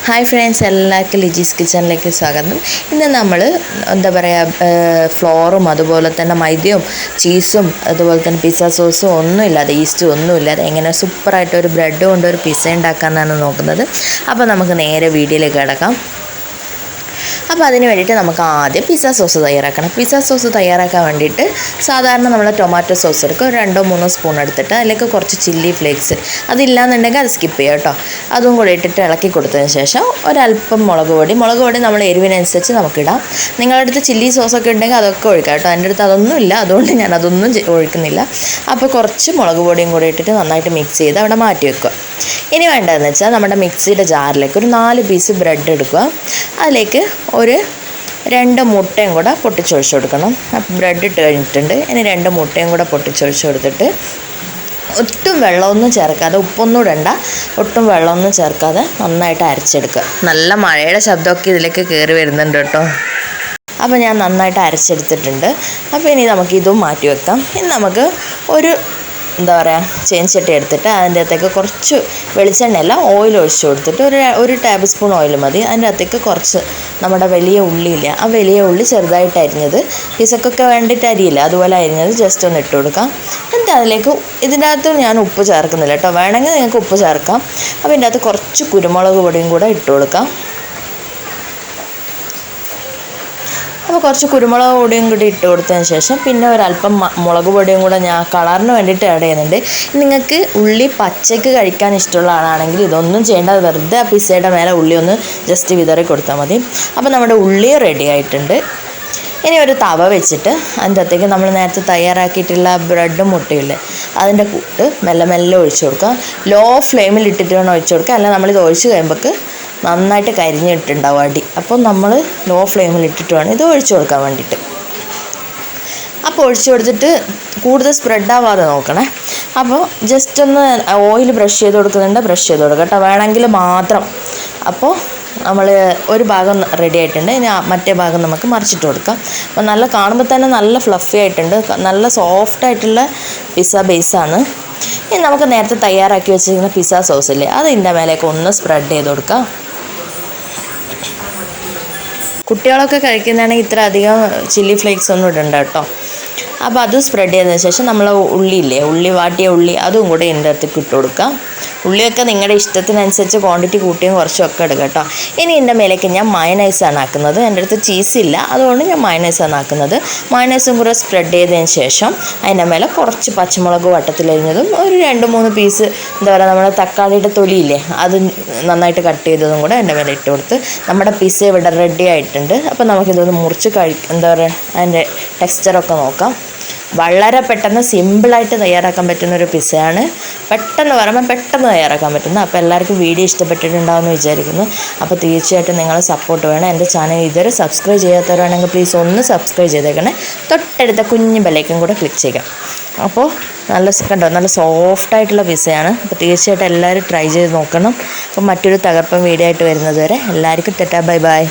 Hi friends, എല്ലാവർക്കും ലിജീസ് കിച്ചണിലേക്ക് സ്വാഗതം. ഇന്ന് നമ്മൾ ഫ്ലോറും അതുപോലെ തന്നെ മൈദയും ചീസും അതുപോലെ തന്നെ പിസ്സ സോസും ഒന്നുമില്ലാതെ ഈസ്റ്റും ഒന്നുമില്ലാതെ എങ്ങനെ സൂപ്പറായിട്ടൊരു ബ്രെഡ് കൊണ്ട് ഒരു പിസ്സ ഉണ്ടാക്കാമെന്നാണ് നോക്കുന്നത്. അപ്പോൾ നമുക്ക് നേരെ വീഡിയോയിലേക്ക് കിടക്കാം. അപ്പോൾ അതിന് വേണ്ടിയിട്ട് നമുക്ക് ആദ്യം പിസ്സ സോസ് തയ്യാറാക്കണം. പിസ്സ സോസ് തയ്യാറാക്കാൻ വേണ്ടിയിട്ട് സാധാരണ നമ്മൾ ടൊമാറ്റോ സോസ് എടുക്കും, 2-3 സ്പൂൺ എടുത്തിട്ട് അതിലേക്ക് കുറച്ച് ചില്ലി ഫ്ലേക്സ്, അതില്ലാന്നുണ്ടെങ്കിൽ അത് സ്കിപ്പ് ചെയ്യുക കേട്ടോ. അതും കൂടി ഇട്ടിട്ട് ഇളക്കി കൊടുത്തതിന് ശേഷം ഒരല്പം മുളക് പൊടി നമ്മൾ എരിവിനനുസരിച്ച് നമുക്കിടാം. നിങ്ങളുടെ അടുത്ത് ചില്ലി സോസൊക്കെ ഉണ്ടെങ്കിൽ അതൊക്കെ ഒഴിക്കാം കേട്ടോ. എൻ്റെ അടുത്ത് അതൊന്നും ഇല്ല, അതുകൊണ്ട് ഞാൻ അതൊന്നും ഒഴിക്കുന്നില്ല. അപ്പോൾ കുറച്ച് മുളക് പൊടിയും കൂടി ഇട്ടിട്ട് നന്നായിട്ട് മിക്സ് ചെയ്ത് അവിടെ മാറ്റി വെക്കുക. ഇനി വേണ്ടതെന്ന് വെച്ചാൽ നമ്മുടെ മിക്സിയുടെ ജാറിലേക്ക് ഒരു 4 പീസ് ബ്രെഡ് എടുക്കുക. അതിലേക്ക് ഒരു 2 മുട്ടയും കൂടെ പൊട്ടിച്ചൊഴിച്ച് കൊടുക്കണം. ബ്രെഡ് ഇട്ട് കഴിഞ്ഞിട്ടുണ്ട്. ഇനി 2 മുട്ടയും കൂടെ പൊട്ടിച്ചൊഴിച്ച് കൊടുത്തിട്ട് ഒട്ടും വെള്ളമൊന്നും ചേർക്കാതെ, ഉപ്പൊന്നും ഇടണ്ട, ഒട്ടും വെള്ളമൊന്നും ചേർക്കാതെ നന്നായിട്ട് അരച്ചെടുക്കുക. നല്ല മഴയുടെ ശബ്ദമൊക്കെ ഇതിലേക്ക് കയറി വരുന്നുണ്ട് കേട്ടോ. അപ്പോൾ ഞാൻ നന്നായിട്ട് അരച്ചെടുത്തിട്ടുണ്ട്. അപ്പോൾ ഇനി നമുക്കിതും മാറ്റി വെക്കാം. ഇനി നമുക്ക് ഒരു ചീനച്ചട്ടി എടുത്തിട്ട് അതിൻ്റെ അകത്തേക്ക് കുറച്ച് വെളിച്ചെണ്ണയല്ല, ഓയിൽ ഒഴിച്ച് കൊടുത്തിട്ട് ഒരു ടേബിൾ സ്പൂൺ ഓയിൽ മതി. അതിൻ്റെ അകത്തേക്ക് കുറച്ച് നമ്മുടെ വലിയ ഉള്ളിയില്ല, ആ വലിയ ഉള്ളി ചെറുതായിട്ട് അരിഞ്ഞത്, പിസക്കൊക്കെ വേണ്ടിയിട്ട് അരിയില്ല, അതുപോലെ അരിഞ്ഞത് ജസ്റ്റ് ഒന്ന് ഇട്ട് കൊടുക്കാം. എന്നിട്ട് അതിലേക്ക് ഇതിൻ്റെ അകത്ത് ഞാൻ ഉപ്പ് ചേർക്കുന്നില്ല കേട്ടോ, വേണമെങ്കിൽ നിങ്ങൾക്ക് ഉപ്പ് ചേർക്കാം. അപ്പോൾ ഇതിൻ്റെ അകത്ത് കുറച്ച് കുരുമുളക് പൊടിയും കൂടെ ഇട്ട് കൊടുക്കാം. അപ്പോൾ കുറച്ച് കുരുമുളക് പൊടിയും കൂടി ഇട്ട് കൊടുത്തതിന് ശേഷം പിന്നെ ഒരല്പം മുളക് പൊടിയും കൂടെ ഞാൻ കളറിന് വേണ്ടിയിട്ട് ആഡ് ചെയ്യുന്നുണ്ട്. നിങ്ങൾക്ക് ഉള്ളി പച്ചയ്ക്ക് കഴിക്കാൻ ഇഷ്ടമുള്ള ആളാണെങ്കിൽ ഇതൊന്നും ചെയ്യേണ്ട, വെറുതെ ആ പിസ്സയുടെ മേലെ ഉള്ളി ഒന്ന് ജസ്റ്റ് വിതറി കൊടുത്താൽ മതി. അപ്പോൾ നമ്മുടെ ഉള്ളി റെഡി ആയിട്ടുണ്ട്. ഇനി ഒരു തവ വെച്ചിട്ട് അതിൻ്റെ അകത്തേക്ക് നമ്മൾ നേരത്തെ തയ്യാറാക്കിയിട്ടുള്ള ബ്രെഡും മുട്ടയില്ലേ അതിൻ്റെ കൂട്ട് മെല്ലെ മെല്ലെ ഒഴിച്ചു കൊടുക്കുക. ലോ ഫ്ലെയിമിൽ ഇട്ടിട്ട് വേണം ഒഴിച്ചു കൊടുക്കുക, അല്ല നമ്മളിത് ഒഴിച്ച് കഴിയുമ്പോൾ നന്നായിട്ട് കരിഞ്ഞിട്ടുണ്ടാവും അടി. അപ്പോൾ നമ്മൾ ലോ ഫ്ലെയിമിൽ ഇട്ടിട്ട് വേണം ഇത് ഒഴിച്ചു കൊടുക്കാൻ വേണ്ടിയിട്ട്. അപ്പോൾ ഒഴിച്ചു കൊടുത്തിട്ട് കൂടുതൽ സ്പ്രെഡ് ആവാതെ നോക്കണേ. അപ്പോൾ ജസ്റ്റ് ഒന്ന് ഓയിൽ ബ്രഷ് ചെയ്ത് കൊടുക്കുന്നുണ്ട്, ബ്രഷ് ചെയ്ത് കൊടുക്കുക കേട്ടോ, വേണമെങ്കിൽ മാത്രം. അപ്പോൾ നമ്മൾ ഒരു ഭാഗം റെഡി ആയിട്ടുണ്ട്. ഇനി മറ്റേ ഭാഗം നമുക്ക് മറിച്ചിട്ട് കൊടുക്കാം. അപ്പോൾ നല്ല കാണുമ്പോൾ തന്നെ നല്ല ഫ്ലഫി ആയിട്ടുണ്ട്, നല്ല സോഫ്റ്റായിട്ടുള്ള പിസ്സ ബേസാണ്. ഇനി നമുക്ക് നേരത്തെ തയ്യാറാക്കി വെച്ചിരിക്കുന്ന പിസ്സ സോസില്ലേ അത് ഇതിൻ്റെ മേലേക്ക് ഒന്ന് സ്പ്രെഡ് ചെയ്ത് കൊടുക്കാം. കുട്ടികളൊക്കെ കഴിക്കുന്നതാണെങ്കിൽ ഇത്ര അധികം ചില്ലി ഫ്ലേക്സ് ഒന്നും ഇടണ്ട കേട്ടോ. അപ്പോൾ അത് സ്പ്രെഡ് ചെയ്തതിന് ശേഷം നമ്മൾ ഉള്ളി വാട്ടിയ ഉള്ളി അതും കൂടെ ഇതിൻ്റെ അടുത്തേക്ക് ഇട്ട് കൊടുക്കാം. ഉള്ളിയൊക്കെ നിങ്ങളുടെ ഇഷ്ടത്തിനനുസരിച്ച് ക്വാണ്ടിറ്റി കൂട്ടിയും കുറച്ചും ഒക്കെ എടുക്കുക കേട്ടോ. ഇനി ഇതിൻ്റെ മേലേക്ക് ഞാൻ മയണൈസാണ് ആക്കുന്നത്. എൻ്റെ അടുത്ത് ചീസില്ല, അതുകൊണ്ട് ഞാൻ മയണൈസാണ് ആക്കുന്നത്. മയണൈസും കൂടെ സ്പ്രെഡ് ചെയ്തതിന് ശേഷം അതിൻ്റെ മേലെ കുറച്ച് പച്ചമുളക് വട്ടത്തിലരിഞ്ഞതും ഒരു 2-3 പീസ് നമ്മുടെ തക്കാളിയുടെ തൊലിയില്ലേ അത് നന്നായിട്ട് കട്ട് ചെയ്തതും കൂടെ എൻ്റെ മേലെ ഇട്ട് കൊടുത്ത് നമ്മുടെ പിസ്സ ഇവിടെ റെഡി ആയിട്ടുണ്ട്. അപ്പോൾ നമുക്കിതൊന്ന് മുറിച്ച് അതിൻ്റെ ടെക്സ്ചറൊക്കെ നോക്കാം. വളരെ പെട്ടെന്ന് സിമ്പിളായിട്ട് തയ്യാറാക്കാൻ പറ്റുന്നൊരു പിസ്സയാണ്. പെട്ടെന്ന് തയ്യാറാക്കാൻ പറ്റുന്നു. അപ്പോൾ എല്ലാവർക്കും വീഡിയോ ഇഷ്ടപ്പെട്ടിട്ടുണ്ടാവുമെന്ന് വിചാരിക്കുന്നു. അപ്പോൾ തീർച്ചയായിട്ടും നിങ്ങൾ സപ്പോർട്ട് വേണം. എൻ്റെ ചാനൽ ഇതുവരെ സബ്സ്ക്രൈബ് ചെയ്യാത്തവരാണെങ്കിൽ പ്ലീസ് ഒന്ന് സബ്സ്ക്രൈബ് ചെയ്തേക്കണേ. തൊട്ടടുത്ത കുഞ്ഞു ബെല്ലൈക്കൻ കൂടെ ക്ലിക്ക് ചെയ്യാം. അപ്പോൾ നല്ല സോഫ്റ്റായിട്ടുള്ള പിസ്സയാണ്. അപ്പോൾ തീർച്ചയായിട്ടും എല്ലാവരും ട്രൈ ചെയ്ത് നോക്കണം. അപ്പോൾ മറ്റൊരു തകർപ്പൻ വീഡിയോ ആയിട്ട് വരുന്നത് വരെ എല്ലാവർക്കും ടാറ്റാ, ബൈ ബൈ.